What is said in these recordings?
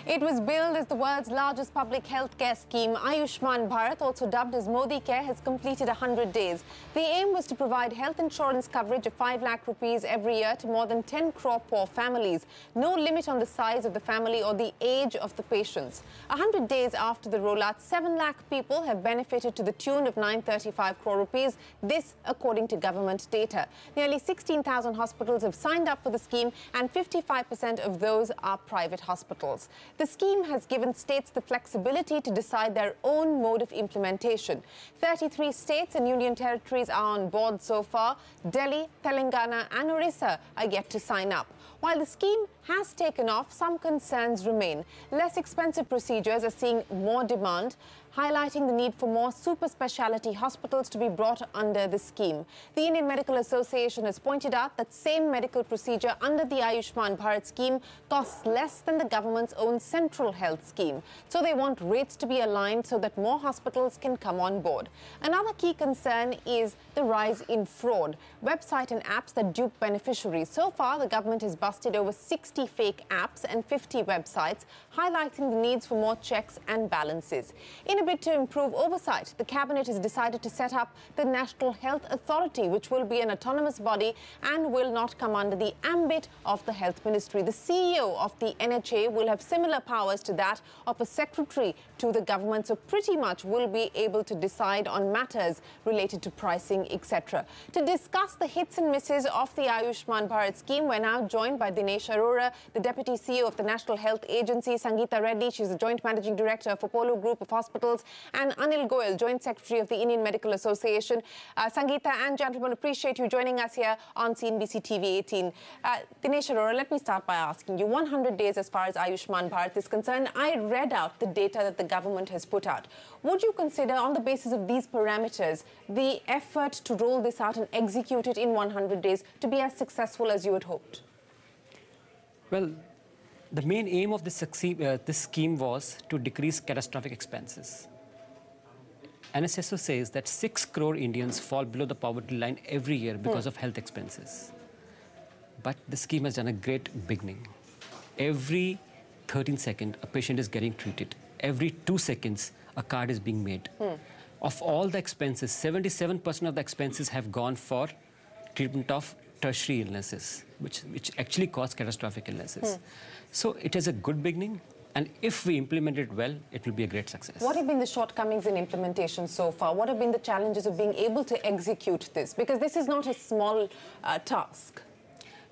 It was billed as the world's largest public health care scheme. Ayushman Bharat, also dubbed as Modi Care, has completed 100 days. The aim was to provide health insurance coverage of 5 lakh rupees every year to more than 10 crore poor families. No limit on the size of the family or the age of the patients. 100 days after the rollout, 7 lakh people have benefited to the tune of 935 crore rupees. This according to government data. Nearly 16,000 hospitals have signed up for the scheme, and 55% of those are private hospitals. The scheme has given states the flexibility to decide their own mode of implementation. 33 states and union territories are on board so far. Delhi, Telangana and Orissa are yet to sign up. While the scheme has taken off, some concerns remain. Less expensive procedures are seeing more demand, highlighting the need for more super speciality hospitals to be brought under the scheme. The Indian Medical Association has pointed out that same medical procedure under the Ayushman Bharat scheme costs less than the government's own central health scheme. So they want rates to be aligned so that more hospitals can come on board. Another key concern is the rise in fraud. Website and apps that dupe beneficiaries. So far, the government has busted over 60 fake apps and 50 websites, highlighting the needs for more checks and balances. In a bid to improve oversight, the Cabinet has decided to set up the National Health Authority, which will be an autonomous body and will not come under the ambit of the Health Ministry. The CEO of the NHA will have similar powers to that of a secretary to the government, so pretty much will be able to decide on matters related to pricing, etc. To discuss the hits and misses of the Ayushman Bharat scheme, we're now joined by Dinesh Arora, the Deputy CEO of the National Health Agency, Sangeeta Reddy, she's the Joint Managing Director for Polo Group of Hospitals, and Anil Goyal, Joint Secretary of the Indian Medical Association. Sangeeta and gentlemen, appreciate you joining us here on CNBC TV 18. Dinesh Arora, let me start by asking you, 100 days as far as Ayushman Bharat is concerned. I read out the data that the government has put out. Would you consider, on the basis of these parameters, the effort to roll this out and execute it in 100 days to be as successful as you had hoped? Well, the main aim of this scheme was to decrease catastrophic expenses. NSSO says that 6 crore Indians fall below the poverty line every year because of health expenses. But the scheme has done a great beginning. Every 13 seconds, a patient is getting treated. Every 2 seconds, a card is being made. Of all the expenses, 77% of the expenses have gone for treatment of tertiary illnesses, which actually cause catastrophic illnesses. So it is a good beginning, and if we implement it well, it will be a great success. What have been the shortcomings in implementation so far? What have been the challenges of being able to execute this? Because this is not a small task.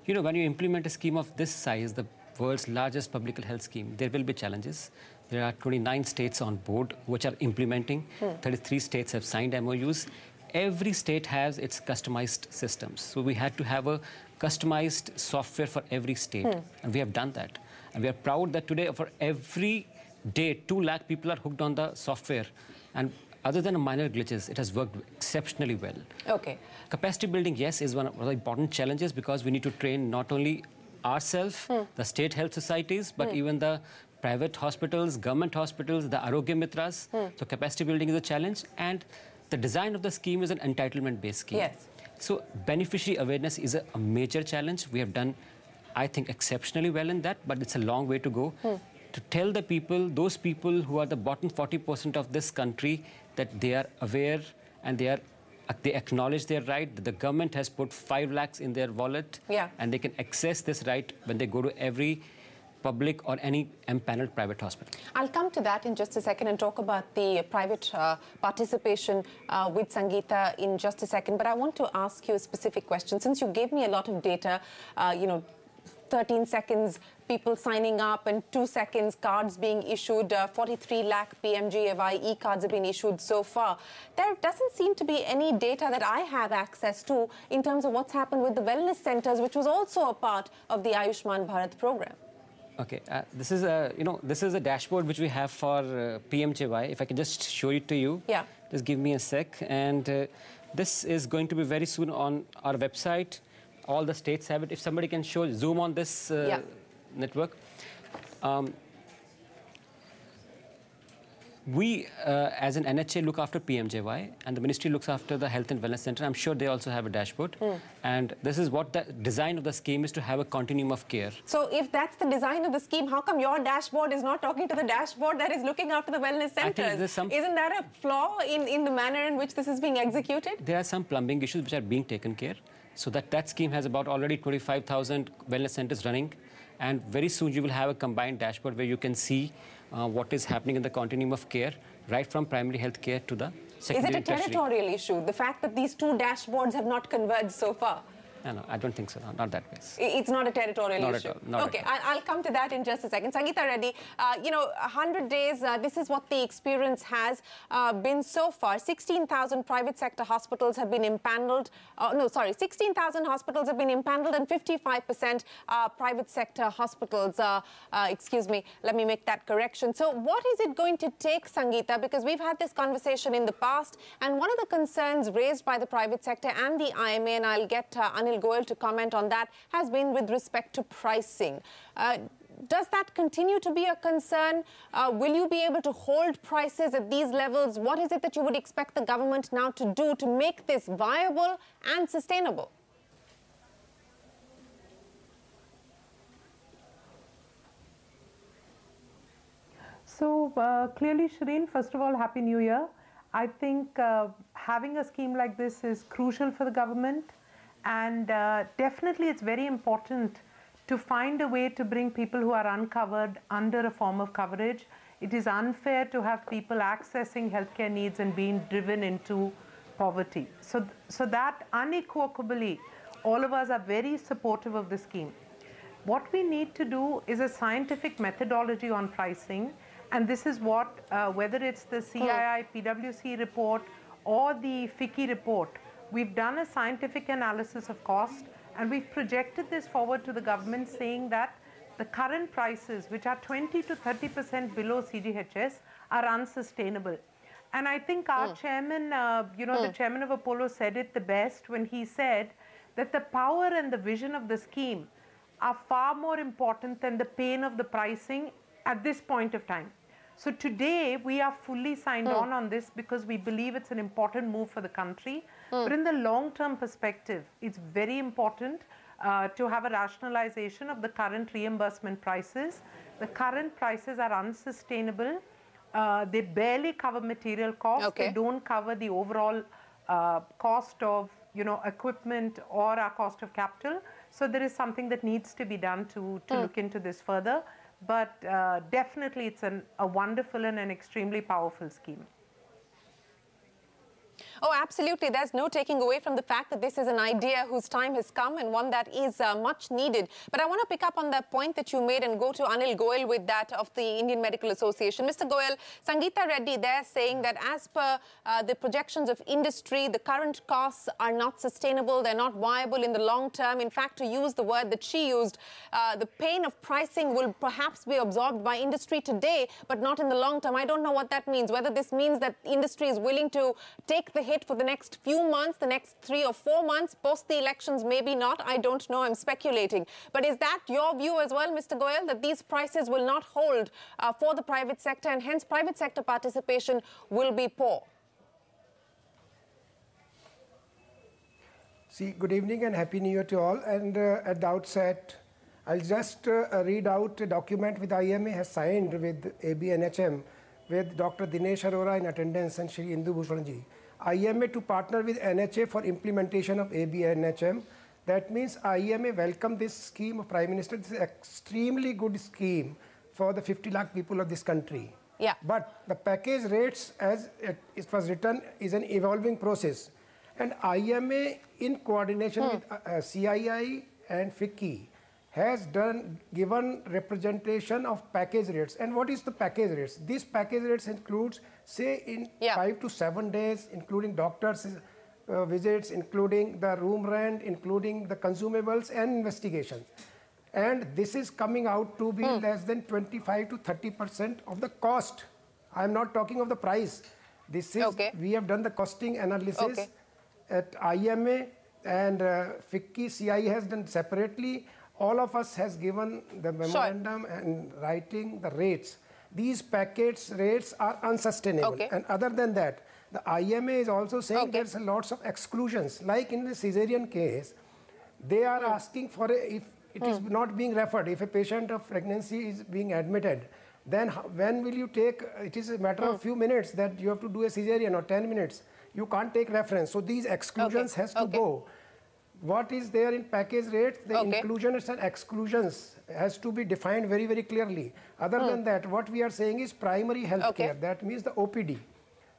You know, when you implement a scheme of this size, the world's largest public health scheme, there will be challenges. There are 29 states on board which are implementing. 33 states have signed MOUs. Every state has its customized systems. So we had to have a customized software for every state. And we have done that. And we are proud that today, for every day, 2 lakh people are hooked on the software. And other than minor glitches, it has worked exceptionally well. Okay. Capacity building, yes, is one of the important challenges, because we need to train not only ourselves, the state health societies, but even the private hospitals, government hospitals, the Arogya Mitras. So capacity building is a challenge. And the design of the scheme is an entitlement-based scheme. Yes. So beneficiary awareness is a major challenge. We have done, I think, exceptionally well in that, but it's a long way to go. To tell the people, those people who are the bottom 40% of this country, that they are aware and they acknowledge their right, that the government has put 5 lakhs in their wallet, and they can access this right when they go to every public or any empaneled private hospital. I'll come to that in just a second and talk about the private participation with Sangeeta in just a second. But I want to ask you a specific question. Since you gave me a lot of data, 13 seconds people signing up and 2 seconds cards being issued, 43 lakh PMJAY e-cards have been issued so far. There doesn't seem to be any data that I have access to in terms of what's happened with the wellness centers, which was also a part of the Ayushman Bharat program. Okay, this is a dashboard which we have for PMJAY. If I can just show it to you. Yeah. Just give me a sec. And this is going to be very soon on our website. All the states have it. If somebody can zoom on this We, as an NHA, look after PMJY, and the ministry looks after the Health and Wellness Center. I'm sure they also have a dashboard. And this is what the design of the scheme is, to have a continuum of care. So if that's the design of the scheme, how come your dashboard is not talking to the dashboard that is looking after the wellness centers? Isn't that a flaw in the manner in which this is being executed? There are some plumbing issues which are being taken care. So that scheme has about already 25,000 wellness centers running. And very soon you will have a combined dashboard where you can see what is happening in the continuum of care, right from primary health care to the secondary. Is it a territorial issue, the fact that these two dashboards have not converged so far? No, I don't think so. Not that way. It's not a territorial not issue. At all. Not okay, at all. I'll come to that in just a second. Sangeeta Reddy, 100 days, this is what the experience has been so far. 16,000 private sector hospitals have been impaneled. 16,000 hospitals have been impaneled and 55% private sector hospitals. Excuse me, let me make that correction. So what is it going to take, Sangeeta? Because we've had this conversation in the past, and one of the concerns raised by the private sector and the IMA, and I'll get Anil Goyal to comment on that, has been with respect to pricing. Does that continue to be a concern? Will you be able to hold prices at these levels? What is it that you would expect the government now to do to make this viable and sustainable? So clearly, Shireen, first of all, Happy New Year. I think having a scheme like this is crucial for the government. And definitely it's very important to find a way to bring people who are uncovered under a form of coverage. It is unfair to have people accessing healthcare needs and being driven into poverty. So that unequivocally, all of us are very supportive of the scheme. What we need to do is a scientific methodology on pricing. And this is what, whether it's the CII PwC report or the FICCI report, we've done a scientific analysis of cost, and we've projected this forward to the government, saying that the current prices, which are 20 to 30% below CGHS, are unsustainable. And I think our chairman, the chairman of Apollo said it the best when he said that the power and the vision of the scheme are far more important than the pain of the pricing at this point of time. So today, we are fully signed on this because we believe it's an important move for the country. But in the long-term perspective, it's very important to have a rationalization of the current reimbursement prices. The current prices are unsustainable. They barely cover material costs. Okay. They don't cover the overall cost of equipment or our cost of capital. So there is something that needs to be done to look into this further. But definitely it's a wonderful and an extremely powerful scheme. Oh, absolutely. There's no taking away from the fact that this is an idea whose time has come and one that is much needed. But I want to pick up on that point that you made and go to Anil Goyal with that of the Indian Medical Association. Mr. Goyal, Sangeeta Reddy, they're saying that as per the projections of industry, the current costs are not sustainable. They're not viable in the long term. In fact, to use the word that she used, the pain of pricing will perhaps be absorbed by industry today, but not in the long term. I don't know what that means, whether this means that industry is willing to take the hit for the next few months, the next 3 or 4 months, post the elections, maybe not. I don't know. I'm speculating. But is that your view as well, Mr. Goyal, that these prices will not hold for the private sector and hence private sector participation will be poor? See, good evening and Happy New Year to all. And at the outset, I'll just read out a document with IMA has signed with ABNHM with Dr. Dinesh Arora in attendance and Shri Indu Bhushanji. IMA to partner with NHA for implementation of ABNHM. That means IMA welcome this scheme of Prime Minister. This is an extremely good scheme for the 50 lakh people of this country. Yeah. But the package rates, as it was written, is an evolving process. And IMA, in coordination with CII and FICCI, has given representation of package rates. And what is the package rates? These package rates includes, say, in 5 to 7 days, including doctors' visits, including the room rent, including the consumables and investigations. And this is coming out to be less than 25 to 30% of the cost. I'm not talking of the price. This is, we have done the costing analysis at IMA and FICCI, CI has done separately. All of us has given the memorandum and writing the rates. these package rates are unsustainable. Okay. And other than that, the IMA is also saying Okay. there's lots of exclusions. Like in the cesarean case, they are asking for if it is not being referred, if a patient of pregnancy is being admitted, then when will you take, it is a matter of few minutes that you have to do a cesarean or 10 minutes. You can't take reference. So these exclusions has to go. What is there in package rates, the inclusions and exclusions has to be defined very, very clearly. Other than that, what we are saying is primary health care. That means the OPD.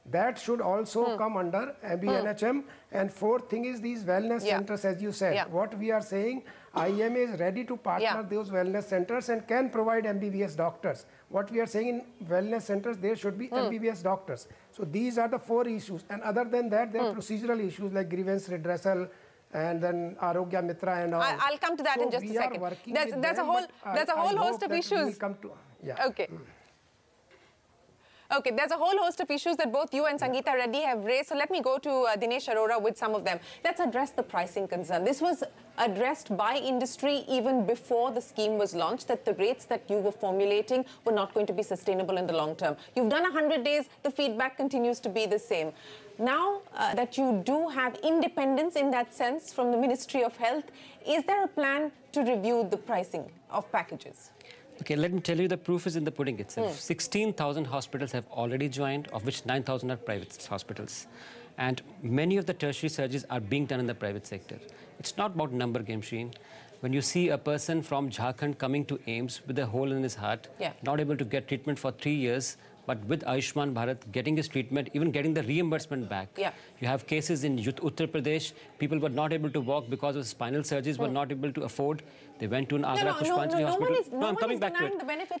That should also come under MBNHM. And fourth thing is these wellness centers, as you said. What we are saying, IMA is ready to partner those wellness centers and can provide MBBS doctors. What we are saying in wellness centers, there should be MBBS doctors. So these are the 4 issues. And other than that, there are procedural issues like grievance redressal, and then Arogya Mitra and all. I'll come to that in just a second. There's a whole host of issues. Okay. Okay, there's a whole host of issues that both you and Sangeeta Reddy have raised. So let me go to Dinesh Arora with some of them. Let's address the pricing concern. This was addressed by industry even before the scheme was launched, that the rates that you were formulating were not going to be sustainable in the long term. You've done 100 days, the feedback continues to be the same. Now that you do have independence in that sense from the Ministry of Health, is there a plan to review the pricing of packages? Okay, let me tell you, the proof is in the pudding itself. 16,000 hospitals have already joined, of which 9,000 are private hospitals. And many of the tertiary surgeries are being done in the private sector. It's not about number game, Sheen. When you see a person from Jharkhand coming to AIIMS with a hole in his heart, not able to get treatment for 3 years, but with Ayushman Bharat getting his treatment, even getting the reimbursement back. You have cases in Uttar Pradesh, people were not able to walk because of spinal surgeries, were not able to afford. They went to an Agra Pushpanjali hospital. No, I'm coming back to it.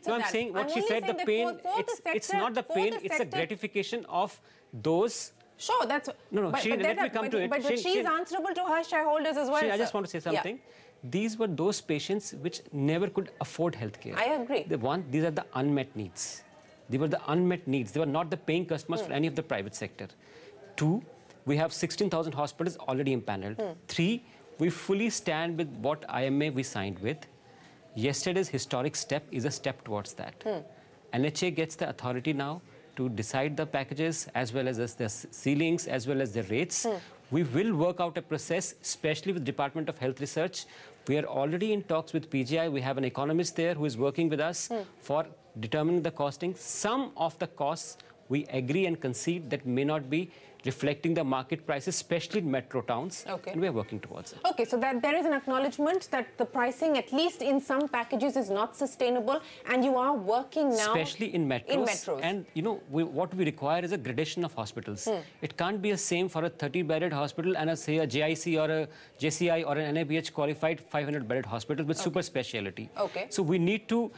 No, I'm saying what she said, the pain, it's not the pain, it's a gratification of those. Sure, that's... No, Sheen, let me come to it. But she's answerable to her shareholders as well, Sheen, I just want to say something. These were those patients which never could afford healthcare. I agree. These are the unmet needs. They were the unmet needs. They were not the paying customers for any of the private sector. 2, we have 16,000 hospitals already impaneled. 3, we fully stand with what IMA we signed with. Yesterday's historic step is a step towards that. NHA gets the authority now to decide the packages as well as the ceilings as well as the rates. We will work out a process, especially with Department of Health Research. We are already in talks with PGI. We have an economist there who is working with us for determining the costing. Some of the costs we agree and concede that may not be reflecting the market prices, especially in metro towns, and we are working towards it. Okay, so that there is an acknowledgement that the pricing, at least in some packages, is not sustainable, and you are working now... Especially in metros. And, you know, what we require is a gradation of hospitals. It can't be the same for a 30-bedded hospital and, say, a JIC or a JCI or an NABH qualified 500-bedded hospital with super speciality. So we need to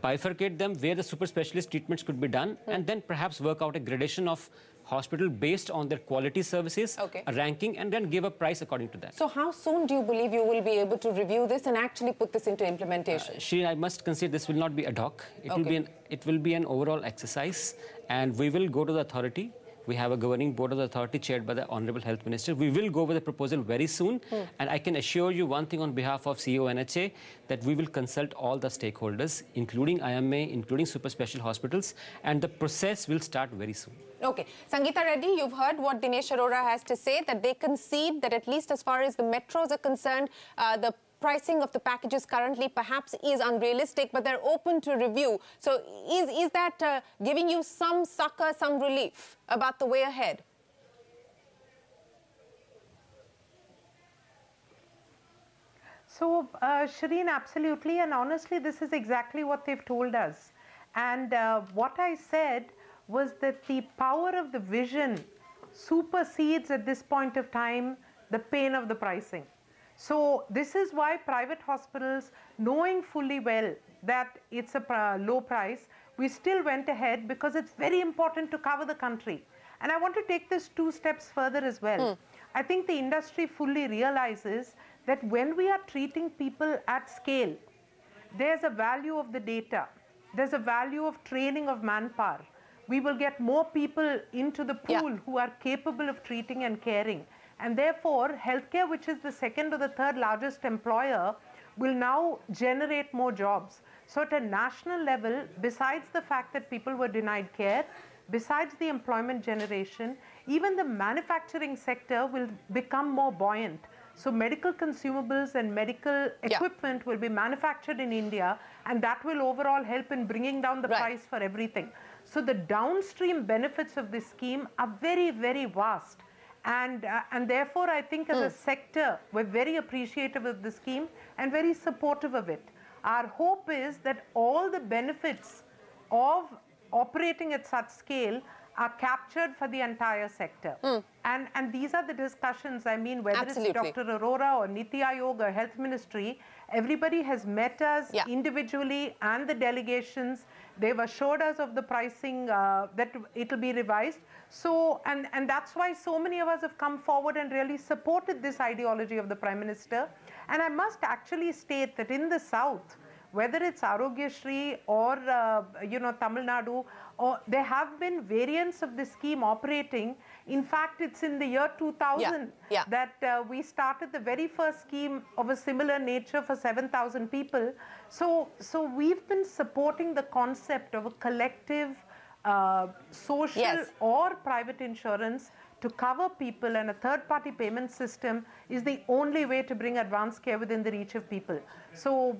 bifurcate them where the super specialist treatments could be done, and then perhaps work out a gradation of hospital based on their quality services, a ranking, and then give a price according to that. So how soon do you believe you will be able to review this and actually put this into implementation? Shri, I must concede this will not be ad hoc. It will be an overall exercise, and we will go to the authority. We have a governing board of the authority chaired by the Honorable Health Minister. We will go with a proposal very soon. And I can assure you one thing on behalf of CEO NHA, that we will consult all the stakeholders, including IMA, including super special hospitals, and the process will start very soon. Okay. Sangeeta Reddy, you've heard what Dinesh Arora has to say, that they concede that at least as far as the metros are concerned, the pricing of the packages currently perhaps is unrealistic, but they're open to review. So is that giving you some succor, some relief about the way ahead? So, Shireen, absolutely, and honestly, this is exactly what they've told us. And what I said was that the power of the vision supersedes at this point of time the pain of the pricing. So this is why private hospitals, knowing fully well that it's a low price, we still went ahead because it's very important to cover the country. And I want to take this 2 steps further as well. I think the industry fully realizes that when we are treating people at scale, there's a value of the data, there's a value of training of manpower. We will get more people into the pool who are capable of treating and caring. And therefore, healthcare, which is the 2nd or the 3rd largest employer, will now generate more jobs. So at a national level, besides the fact that people were denied care, besides the employment generation, even the manufacturing sector will become more buoyant. So medical consumables and medical equipment will be manufactured in India, and that will overall help in bringing down the price for everything. So the downstream benefits of this scheme are very, very vast. And therefore, I think as a sector, we're very appreciative of the scheme and very supportive of it. Our hope is that all the benefits of operating at such scale are captured for the entire sector. And these are the discussions, I mean, whether it's Dr. Arora or Niti Aayog or Health Ministry, everybody has met us individually and the delegations. They've assured us of the pricing, that it'll be revised. So, and that's why so many of us have come forward and really supported this ideology of the Prime Minister. And I must actually state that in the South, whether it's Arogyashri or, Tamil Nadu, or there have been variants of this scheme operating. In fact, it's in the year 2000 that we started the very first scheme of a similar nature for 7,000 people. So we've been supporting the concept of a collective social or private insurance to cover people, and a third-party payment system is the only way to bring advanced care within the reach of people. So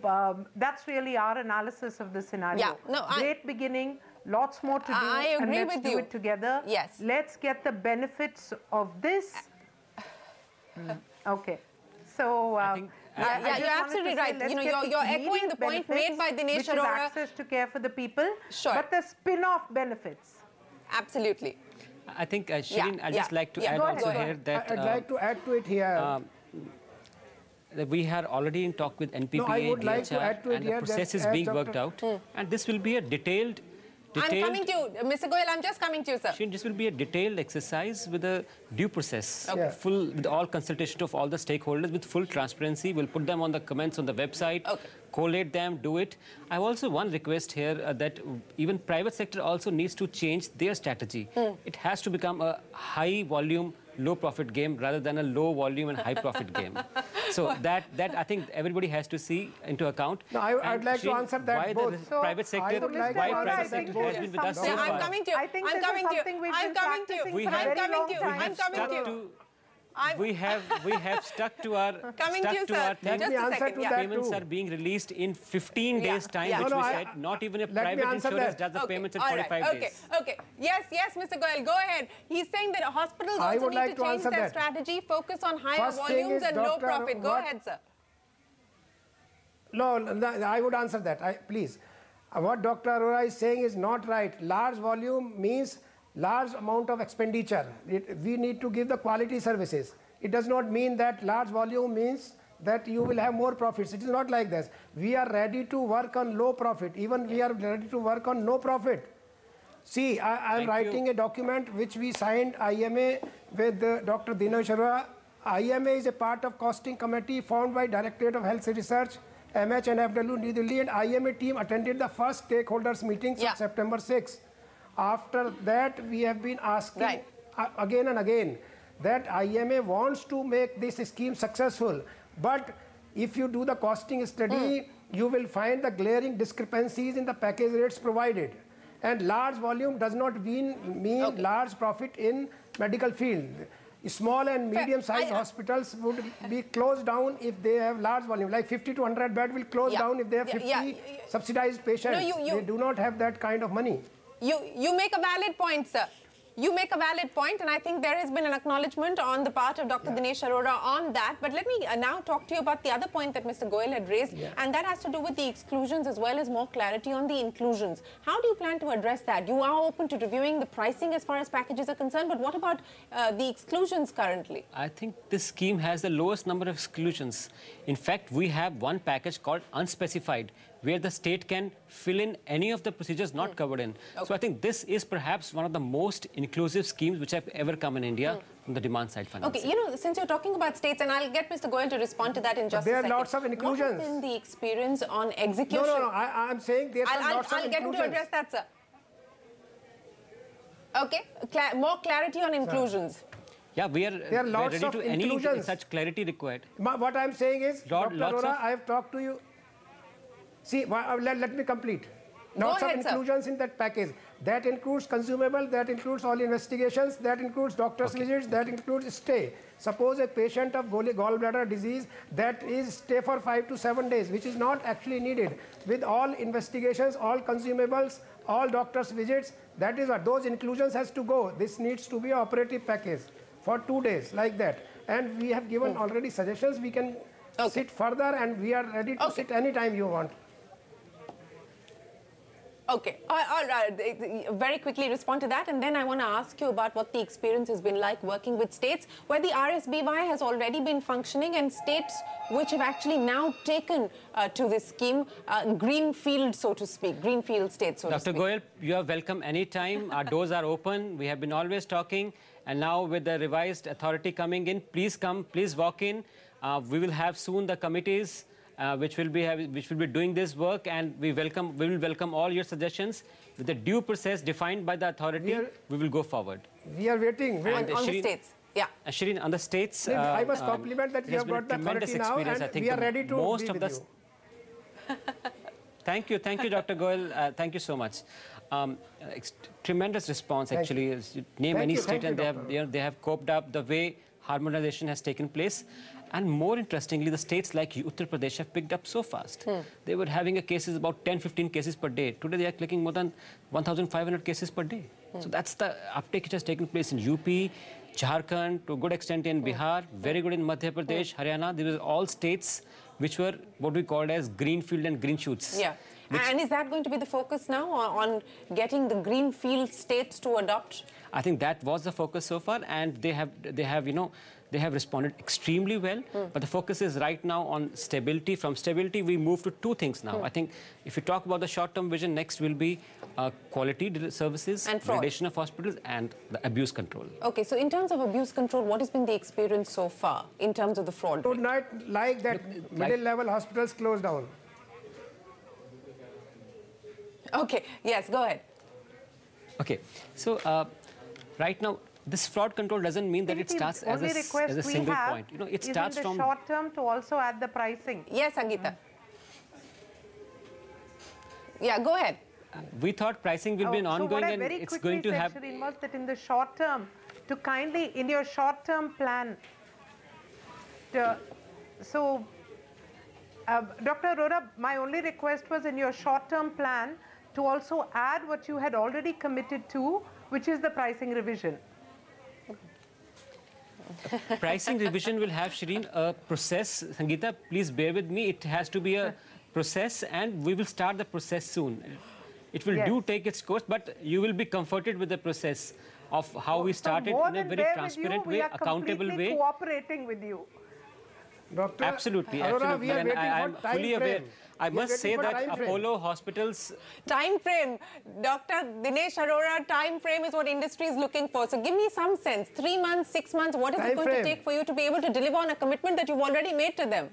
that's really our analysis of the scenario. Great beginning, lots more to do, and let's do it together. Let's get the benefits of this. Okay. So you're absolutely right. You're echoing the point made by Dinesh Arora. Access to care for the people, sure, but the spin-off benefits. Absolutely. I think, Shireen, I'd just like to add also here that... I'd like to add to it here. That we are already in talk with NPPA, DHR, and the process is being worked out. And this will be a detailed... I'm coming to you. Mr. Goyal, I'm just coming to you, sir. Shireen, this will be a detailed exercise with a due process, with all consultation of all the stakeholders, with full transparency. We'll put them on the comments on the website, collate them, do it. I have also one request here that even private sector also needs to change their strategy. It has to become a high volume, low profit game rather than a low volume and high profit game. So that I think everybody has to see into account. No, I'd like to answer that why both. The private sector, why private sector has been with us so far. I'm coming to you. I'm coming to you. I'm coming to you. I'm coming to you. I'm coming to you. We have stuck to our thing. Let me answer to that payments too. are being released in 15 days time, which we said not even a private insurance does the payments in 45 days. Okay. Yes, Mr. Goyal, go ahead. He's saying that hospitals also need to change their strategy, focus on higher volumes and low profit. Go ahead, sir. No, I would answer that. Please. What Dr. Arora is saying is not right. Large volume means large amount of expenditure. We need to give the quality services. It does not mean that large volume means that you will have more profits. It is not like this. We are ready to work on low profit. Even we are ready to work on no profit. See, I am writing a document which we signed IMA with Dr. Dinesh Arora. IMA is a part of costing committee formed by Directorate of Health Research, MH and FW New Delhi, and IMA team attended the first stakeholders meetings on September 6. After that, we have been asking again and again that IMA wants to make this scheme successful. But if you do the costing study, you will find the glaring discrepancies in the package rates provided. And large volume does not mean large profit in medical field. Small and medium-sized hospitals would be closed down if they have large volume. Like 50 to 100 bed will close down if they have 50 subsidized patients. No, they do not have that kind of money. You make a valid point, sir. You make a valid point, and I think there has been an acknowledgement on the part of Dr. Dinesh Arora on that. But let me now talk to you about the other point that Mr. Goyal had raised, and that has to do with the exclusions as well as more clarity on the inclusions. How do you plan to address that? You are open to reviewing the pricing as far as packages are concerned, but what about the exclusions currently? I think this scheme has the lowest number of exclusions. In fact, we have one package called unspecified, where the state can fill in any of the procedures not covered in. So I think this is perhaps one of the most inclusive schemes which have ever come in India from the demand side financing. Okay, since you're talking about states, and I'll get Mr. Goyal to respond to that in just a second. There are lots of inclusions. What has been the experience on execution? No, I'm saying there are lots of inclusions. I'll get him to address that, sir. Okay, more clarity on inclusions. Yeah, we are ready to any such clarity required. What I'm saying is, Dr. Arora, I have talked to you. See, let me complete. Lots of ahead, inclusions in that package. That includes consumable, that includes all investigations, that includes doctor's visits, that includes stay. Suppose a patient of gallbladder disease, that is stay for 5 to 7 days, which is not actually needed. With all investigations, all consumables, all doctor's visits, that is what those inclusions has to go. This needs to be an operative package for 2 days, like that. And we have given already suggestions. We can sit further, and we are ready to sit anytime you want. Okay, all right. Very quickly respond to that, and then I want to ask you about what the experience has been like working with states where the RSBY has already been functioning and states which have actually now taken to this scheme greenfield, so to speak, greenfield states, so to speak. Dr. Goyal, you are welcome anytime. Our doors are open. We have been always talking, and now with the revised authority coming in, please come, please walk in. We will have soon the committees which will be doing this work, and we will welcome all your suggestions. With the due process defined by the authority, we will go forward. We are waiting. On the states. Yeah. Shireen, on the states, I must compliment that you have got the authority now, and we are ready to be with you. Thank you, Dr. Goyal. Thank you so much. Tremendous response, actually. Name any state, and they have coped up the way harmonization has taken place. And more interestingly, the states like Uttar Pradesh have picked up so fast. They were having about 10-15 cases per day. Today, they are clicking more than 1,500 cases per day. So that's the uptake which has taken place in UP, Jharkhand, to a good extent in Bihar, very good in Madhya Pradesh, Haryana. These were all states which were what we called as greenfield and green shoots. Yeah. And is that going to be the focus now on getting the greenfield states to adopt? I think that was the focus so far, and they have responded extremely well. But the focus is right now on stability. From stability, we move to two things now. I think if you talk about the short-term vision, next will be quality services, gradation of hospitals, and the abuse control. Okay, so in terms of abuse control, what has been the experience so far in terms of the fraud? Would not like that middle-level hospitals closed down. Okay, yes, go ahead. Okay, so right now, this fraud control doesn't mean that it starts as a single point. It starts from the short term to also add the pricing. Yes, Sangeeta. Yeah, go ahead. We thought pricing will be an ongoing, and it's going to have. Shireen, was that in the short term, to kindly in your short term plan. So, Dr. Arora, my only request was in your short term plan to also add what you had already committed to, which is the pricing revision. Pricing revision will have, Shireen, a process. Sangeeta, please bear with me. It has to be a process, and we will start the process soon. It will take its course, but you will be comforted with the process of how we started in a very transparent way, accountable way. We are completely cooperating with you. Doctor, absolutely, Arora, absolutely. And I am fully aware. I must say that Apollo hospitals... Time frame. Dr. Dinesh Arora, time frame is what industry is looking for. So give me some sense. 3 months, 6 months, what is it going to take for you to be able to deliver on a commitment that you've already made to them?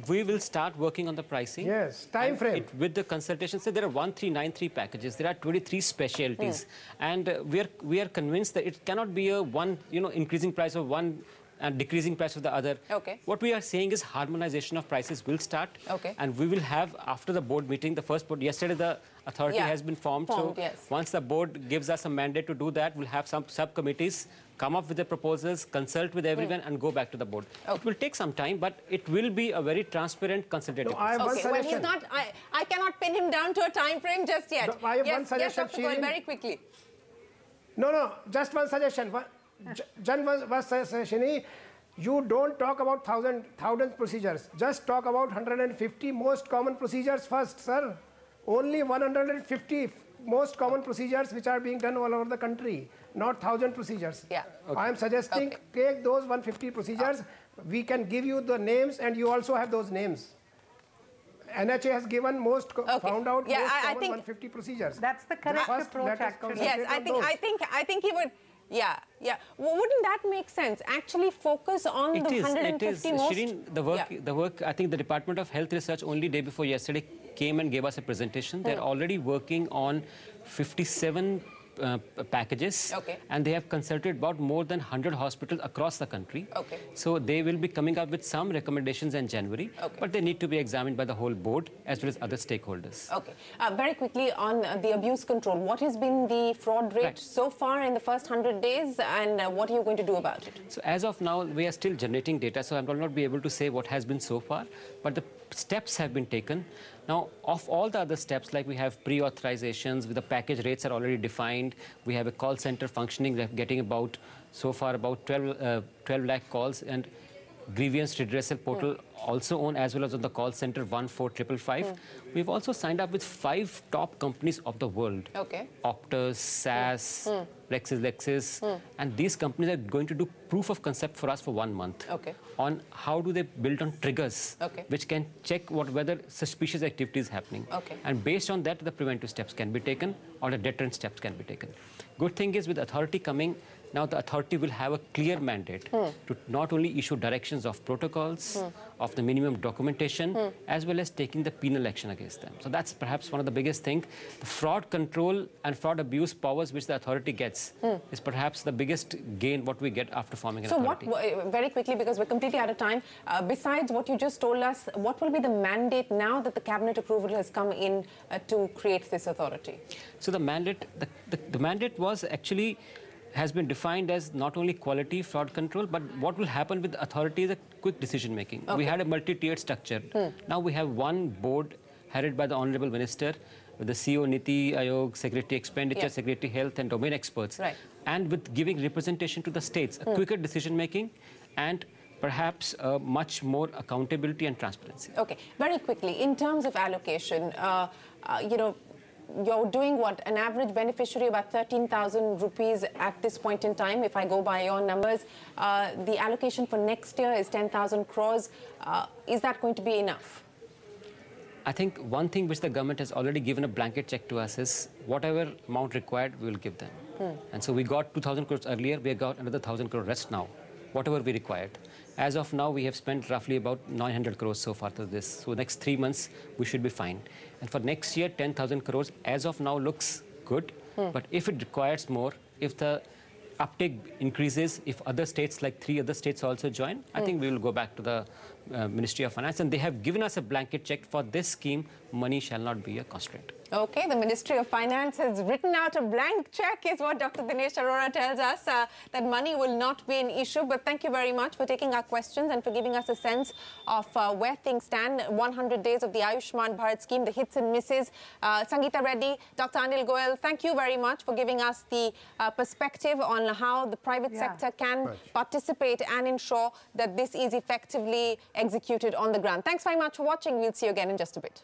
We will start working on the pricing. Yes, time frame. With the consultation, so there are 1393 packages. There are 23 specialties. And we are convinced that it cannot be a increasing price of one and decreasing price of the other. Okay. What we are saying is harmonization of prices will start. Okay. And we will have, after the board meeting, the first board, yesterday the authority has been formed. So once the board gives us a mandate to do that, we'll have some subcommittees come up with the proposals, consult with everyone, and go back to the board. It will take some time, but it will be a very transparent consultative process. Well, he's not, I cannot pin him down to a time frame just yet. No, I have one suggestion, Dr. Goyal, very quickly. No, just one suggestion. One suggestion. You don't talk about thousand procedures. Just talk about 150 most common procedures first, sir. Only 150 most common procedures which are being done all over the country, not 1,000 procedures. Yeah. I am suggesting take those 150 procedures. We can give you the names, and you also have those names. NHA has given found out most common 150 procedures. That's the correct approach, actually. Yes, I think he would. Yeah. Wouldn't that make sense? Actually focus on the 150 most. Shireen, the work, I think the Department of Health Research only day before yesterday came and gave us a presentation. They're already working on 57 packages. Okay. And they have consulted about more than 100 hospitals across the country. Okay. So they will be coming up with some recommendations in January, okay. but they need to be examined by the whole board as well as other stakeholders. Okay. Very quickly on the abuse control, what has been the fraud rate so far in the first 100 days, and what are you going to do about it? So as of now, we are still generating data, so I will not be able to say what has been so far, but the steps have been taken. Now, of all the other steps, like we have pre-authorizations, with the package rates are already defined, we have a call center functioning, we're getting about, so far, about 12 lakh calls, and grievance redressal portal also on, as well as on the call center 14555. We've also signed up with 5 top companies of the world. Okay. Optus, SAS, Lexis, and these companies are going to do proof of concept for us for 1 month. Okay. On how do they build on triggers, which can check whether suspicious activity is happening. Okay. And based on that, the preventive steps can be taken or the deterrent steps can be taken. Good thing is with authority coming, now the authority will have a clear mandate to not only issue directions of protocols, of the minimum documentation, as well as taking the penal action against them. So that's perhaps one of the biggest things. The fraud control and fraud abuse powers which the authority gets is perhaps the biggest gain what we get after forming an authority. So very quickly, because we're completely out of time, besides what you just told us, what will be the mandate now that the cabinet approval has come in to create this authority? So the mandate, the mandate was actually has been defined as not only quality fraud control, but what will happen with the authority is a quick decision making. Okay. We had a multi-tiered structure. Now we have one board headed by the Honorable Minister, with the CEO, Niti Ayog, Secretary Expenditure, Secretary Health, and domain experts. Right. And with giving representation to the states, a quicker decision making, and perhaps much more accountability and transparency. Okay, very quickly, in terms of allocation, you know, you're doing what, an average beneficiary about 13,000 rupees at this point in time, if I go by your numbers. The allocation for next year is 10,000 crores. Is that going to be enough? I think one thing which the government has already given a blanket check to us is whatever amount required, we will give them. And so we got 2,000 crores earlier, we got another 1,000 crore rest now, whatever we required. As of now, we have spent roughly about 900 crores so far to this. So next 3 months, we should be fine. And for next year, 10,000 crores as of now looks good. But if it requires more, if the uptake increases, if other states, like 3 other states also join, I think we will go back to the Ministry of Finance. And they have given us a blanket check for this scheme. Money shall not be a constraint. Okay, the Ministry of Finance has written out a blank check, is what Dr. Dinesh Arora tells us, that money will not be an issue. But thank you very much for taking our questions and for giving us a sense of where things stand. 100 days of the Ayushman Bharat scheme, the hits and misses. Sangeeta Reddy, Dr. Anil Goyal, thank you very much for giving us the perspective on how the private sector can participate and ensure that this is effectively executed on the ground. Thanks very much for watching. We'll see you again in just a bit.